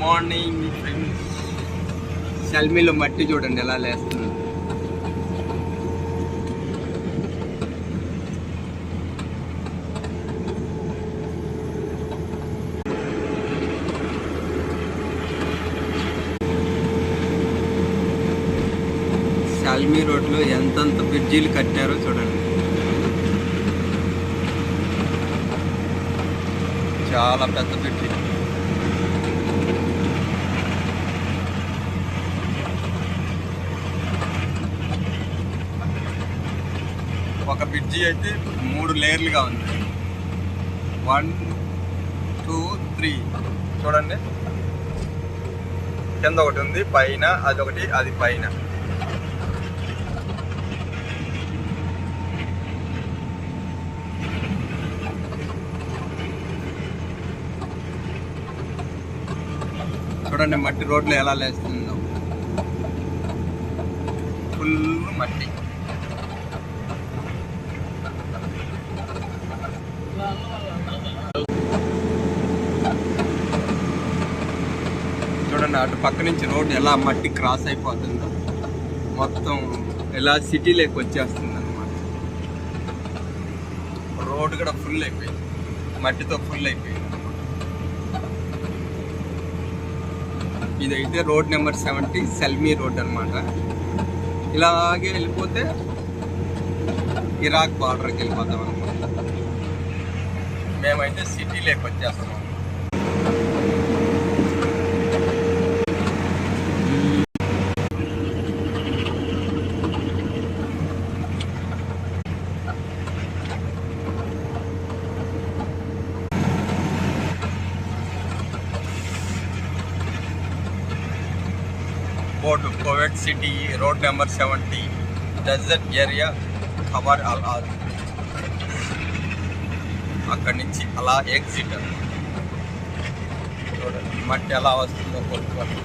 Morning friends. షల్మీలో మట్టి చూడండి ఎలా లేస్తుంది. షల్మీ రోడ్లో ఎంతంత బ్రిడ్జీలు కట్టారో చూడండి. చాలా పెద్ద బ్రిడ్జి. ఒక బ్రిడ్జి అయితే 3 లేయర్లుగా ఉంది. 1 2 3 చూడండి. కింద ఒకటి ఉంది, పైన అదొకటి, అది పైన. చూడండి మట్టి రోడ్లు ఎలా లేస్తుందో. ఫుల్ మట్టి. చూడండి అటు పక్క నుంచి రోడ్డు ఎలా మట్టి క్రాస్ అయిపోతుందో. మొత్తం ఎలా సిటీలోకి వచ్చేస్తుంది అన్నమాట. రోడ్డు కూడా ఫుల్ అయిపోయింది, మట్టితో ఫుల్ అయిపోయింది. ఇదైతే రోడ్ నెంబర్ 70 షల్మీ రోడ్ అనమాట. ఇలాగే వెళ్ళిపోతే ఇరాక్ బార్డర్కి వెళ్ళిపోతాం అనమాట. మేమైతే సిటీలోకి వచ్చేస్తున్నాం. Board Kuwait City, road number 70, desert area, ఖబర్ అల్ ఆజ్. అక్కడి నుంచి అలా ఎగ్జిట్. చూడండి మట్టి ఎలా వస్తుందో కొట్టుకోండి.